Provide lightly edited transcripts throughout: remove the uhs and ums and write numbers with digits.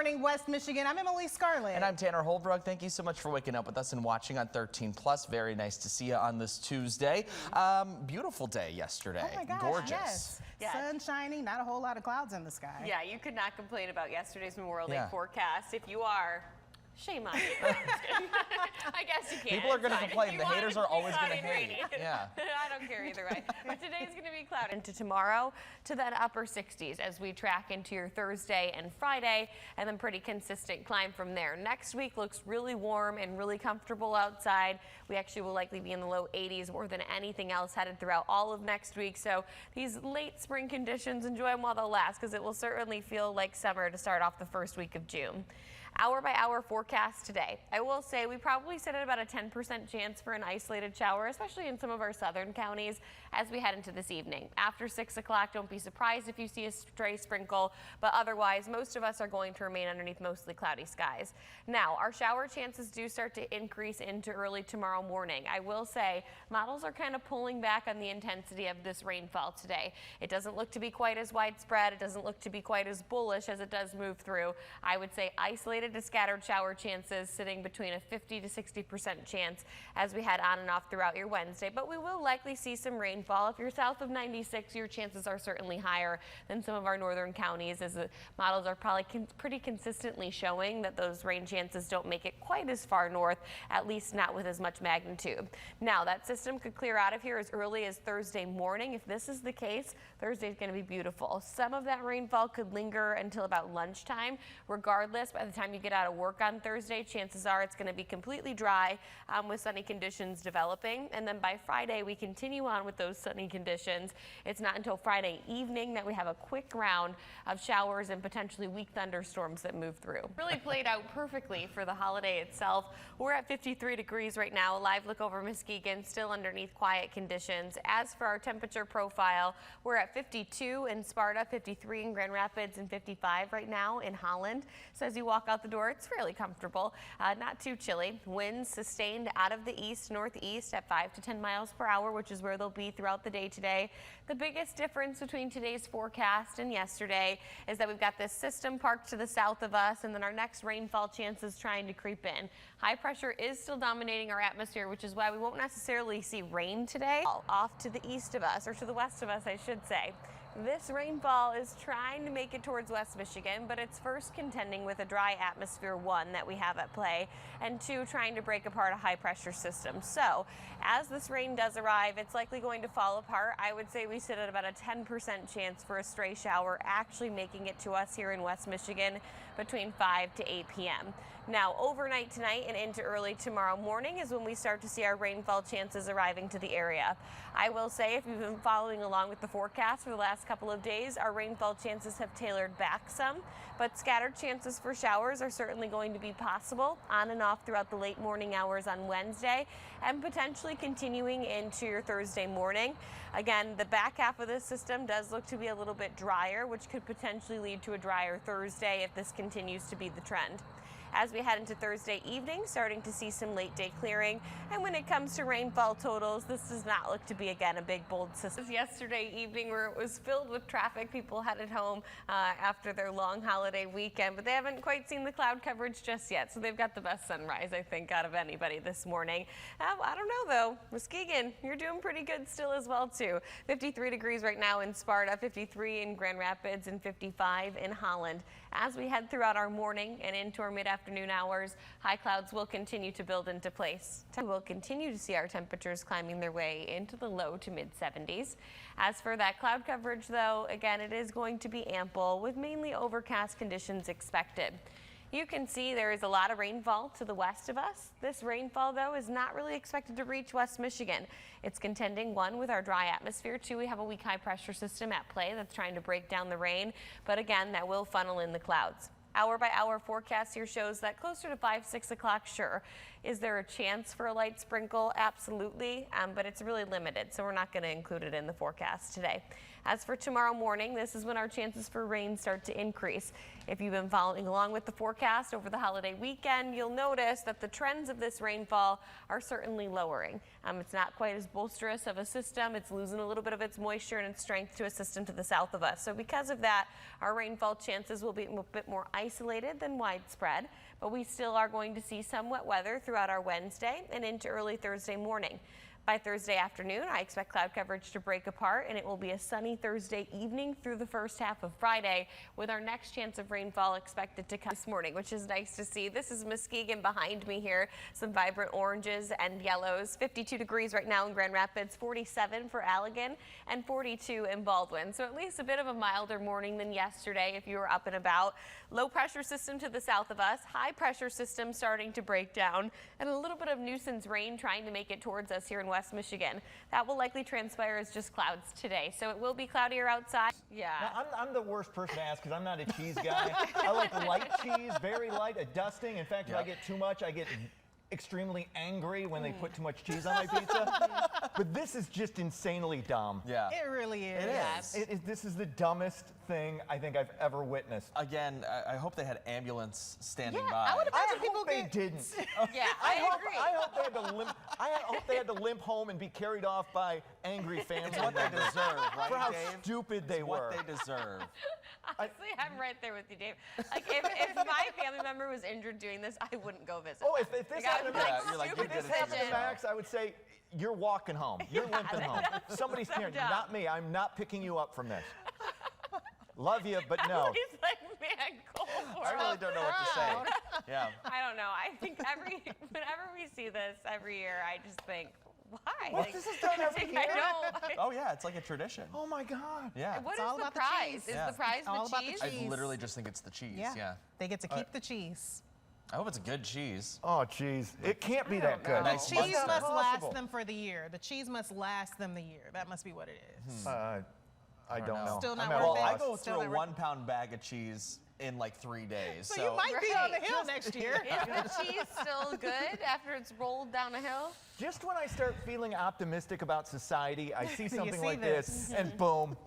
morning, West Michigan. I'm Emily Scarlett. And I'm Tanner Holbrook. Thank you so much for waking up with us and watching on 13 Plus. Very nice to see you on this Tuesday. Beautiful day yesterday. Oh my gosh, gorgeous. Yes. Sun shining, not a whole lot of clouds in the sky. Yeah, you could not complain about yesterday's Memorial Day forecast. If you are, shame on you. I guess you can. People are going to complain. The haters are always going to hate. Yeah. I don't care either way. But today's going to be cloudy. Into tomorrow to that upper 60s as we track into your Thursday and Friday, and then pretty consistent climb from there. Next week looks really warm and really comfortable outside. We actually will likely be in the low 80s more than anything else headed throughout all of next week. So these late spring conditions, enjoy them while they'll last, because it will certainly feel like summer to start off the first week of June. Hour by hour forecast today. I will say we probably set at about a 10% chance for an isolated shower, especially in some of our southern counties as we head into this evening. After 6 o'clock, don't be surprised if you see a stray sprinkle, but otherwise most of us are going to remain underneath mostly cloudy skies. Now, our shower chances do start to increase into early tomorrow morning. I will say models are kind of pulling back on the intensity of this rainfall today. It doesn't look to be quite as widespread. It doesn't look to be quite as bullish as it does move through. I would say isolated to scattered shower chances sitting between a 50 to 60% chance as we head on and off throughout your Wednesday, but we will likely see some rainfall. If you're south of 96, your chances are certainly higher than some of our northern counties, as the models are probably pretty consistently showing that those rain chances don't make it quite as far north, at least not with as much magnitude. Now, that system could clear out of here as early as Thursday morning. If this is the case, Thursday is going to be beautiful. Some of that rainfall could linger until about lunchtime. Regardless, by the time you get out of work on Thursday, chances are it's going to be completely dry with sunny conditions developing. And then by Friday, we continue on with those sunny conditions. It's not until Friday evening that we have a quick round of showers and potentially weak thunderstorms that move through. Really played out perfectly for the holiday itself. We're at 53 degrees right now. A live look over Muskegon, still underneath quiet conditions. As for our temperature profile, we're at 52 in Sparta, 53 in Grand Rapids, and 55 right now in Holland. So as you walk out the door, it's fairly comfortable, not too chilly. Winds sustained out of the east northeast at 5 to 10 miles per hour, which is where they'll be throughout the day today. The biggest difference between today's forecast and yesterday is that we've got this system parked to the south of us, and then our next rainfall chances trying to creep in. High pressure is still dominating our atmosphere, which is why we won't necessarily see rain today. Off to the east of us, or to the west of us, I should say. This rainfall is trying to make it towards West Michigan, but it's first contending with a dry atmosphere, one, that we have at play, and two, trying to break apart a high pressure system. So as this rain does arrive, it's likely going to fall apart. I would say we sit at about a 10% chance for a stray shower actually making it to us here in West Michigan between 5 to 8 p.m. Now, overnight tonight and into early tomorrow morning is when we start to see our rainfall chances arriving to the area. I will say, if you've been following along with the forecast for the last couple of days, our rainfall chances have tailored back some, but scattered chances for showers are certainly going to be possible on and off throughout the late morning hours on Wednesday and potentially continuing into your Thursday morning. Again, the back half of this system does look to be a little bit drier, which could potentially lead to a drier Thursday if this continues to be the trend. As we head into Thursday evening, starting to see some late day clearing. And when it comes to rainfall totals, this does not look to be, again, a big bold system. Yesterday evening, where it was filled with traffic, people headed home after their long holiday weekend, but they haven't quite seen the cloud coverage just yet. So they've got the best sunrise, I think, out of anybody this morning. I don't know, though. Muskegon, you're doing pretty good still as well, too. 53 degrees right now in Sparta, 53 in Grand Rapids, and 55 in Holland. As we head throughout our morning and into our mid-afternoon hours, high clouds will continue to build into place. We will continue to see our temperatures climbing their way into the low to mid-70s. As for that cloud coverage, though, again, it is going to be ample with mainly overcast conditions expected. You can see there is a lot of rainfall to the west of us. This rainfall, though, is not really expected to reach West Michigan. It's contending, one, with our dry atmosphere. Two, we have a weak high pressure system at play that's trying to break down the rain. But again, that will funnel in the clouds. Hour by hour forecast here shows that closer to 5, 6 o'clock, sure. Is there a chance for a light sprinkle? Absolutely, but it's really limited, so we're not going to include it in the forecast today. As for tomorrow morning, this is when our chances for rain start to increase. If you've been following along with the forecast over the holiday weekend, you'll notice that the trends of this rainfall are certainly lowering. It's not quite as bolsterous of a system. It's losing a little bit of its moisture and its strength to a system to the south of us. So because of that, our rainfall chances will be a bit more isolated than widespread, but we still are going to see some wet weather throughout our Wednesday and into early Thursday morning. By Thursday afternoon, I expect cloud coverage to break apart, and it will be a sunny Thursday evening through the first half of Friday, with our next chance of rainfall expected to come this morning, which is nice to see. This is Muskegon behind me here. Some vibrant oranges and yellows. 52 degrees right now in Grand Rapids, 47 for Allegan, and 42 in Baldwin. So at least a bit of a milder morning than yesterday if you were up and about. Low pressure system to the south of us, high pressure system starting to break down, and a little bit of nuisance rain trying to make it towards us here in West Michigan. That will likely transpire as just clouds today, so it will be cloudier outside. Yeah. Now, I'm the worst person to ask because I'm not a cheese guy. I like light cheese, very light, a dusting. In fact, if I get too much, I get extremely angry when they put too much cheese on my pizza. But this is just insanely dumb. Yeah. It really is. It is. This is the dumbest thing I think I've ever witnessed. Again, I hope they had ambulance standing Yeah, by. I would I imagine people hope they get- didn't. Yeah, I I hope agree. I hope they had to limp. I hope they had to limp home and be carried off by angry family It's what they members deserve, right, for how Dave? stupid they were. What they deserve. Honestly, I'm right there with you, Dave. Like, if my family member was injured doing this, I wouldn't go visit. Oh, them. if this Like, I would happened be to like, you're like, stupid you did If it this happened to decision. Max, I would say, you're walking home. You're limping home. Somebody's so carrying you, dumb. not me. I'm not picking you up from this. Love you, but no. He's like, man, go for I it. really don't know what to say. Yeah. I don't know. I think whenever we see this every year, I just think, why? What? This is done every I year? don't. Oh yeah, it's like a tradition. Oh my God. Yeah. What It's is all the about the prize? cheese. Is Yeah. the prize It's all the about the cheese? I cheese. literally just think it's the cheese. Yeah. They get to keep the cheese. I hope it's a good cheese. Oh, jeez. It can't be that good. know. Nice The cheese Munster. must last Possible. them for the year. The cheese must last them the year. That must be what it is. I don't know. Still not I'm at worth Well, it. I loss. go Still through a not worth 1-pound bag of cheese in like 3 days. So you might be on the Right. hill next year. Is the cheese still good after it's rolled down a hill? Just when I start feeling optimistic about society, I see something see like this. this, and boom,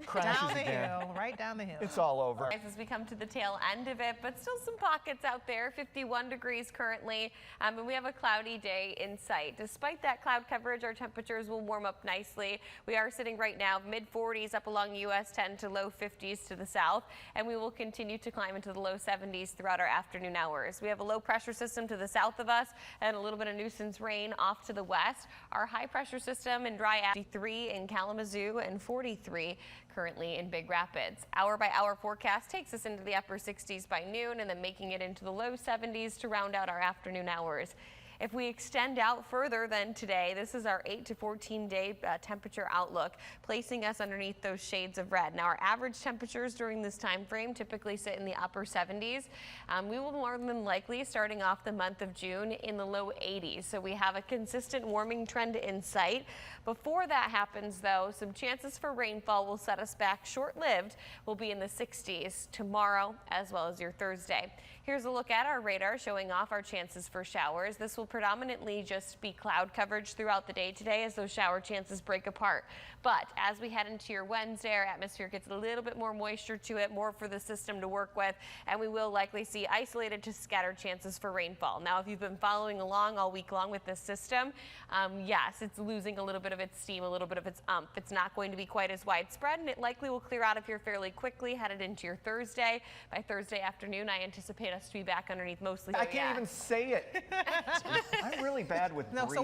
crashes Down the again. hill, right down the hill. It's all over. As we come to the tail end of it, but still some pockets out there. 51 degrees currently, and we have a cloudy day in sight. Despite that cloud coverage, our temperatures will warm up nicely. We are sitting right now mid-40s up along US 10 to low 50s to the south, and we will continue to climb into the low 70s throughout our afternoon hours. We have a low pressure system to the south of us and a little bit of nuisance rain off to the west. Our high pressure system in dry 53 in Kalamazoo and 43 currently in Big Rapids. Hour by hour forecast takes us into the upper 60s by noon and then making it into the low 70s to round out our afternoon hours. If we extend out further than today, this is our 8 to 14 day temperature outlook, placing us underneath those shades of red. Now, our average temperatures during this time frame typically sit in the upper 70s. We will more than likely starting off the month of June in the low 80s. So we have a consistent warming trend in sight. Before that happens, though, some chances for rainfall will set us back short-lived. We'll be in the 60s tomorrow as well as your Thursday. Here's a look at our radar showing off our chances for showers. This will predominantly just be cloud coverage throughout the day today as those shower chances break apart. But as we head into your Wednesday, our atmosphere gets a little bit more moisture to it, more for the system to work with, and we will likely see isolated to scattered chances for rainfall. Now, if you've been following along all week long with this system, yes, it's losing a little bit of its steam, a little bit of its umph. It's not going to be quite as widespread, and it likely will clear out of here fairly quickly headed into your Thursday. By Thursday afternoon, I anticipate us to be back underneath mostly. I can't even say it. I'm really bad with No, so breathing.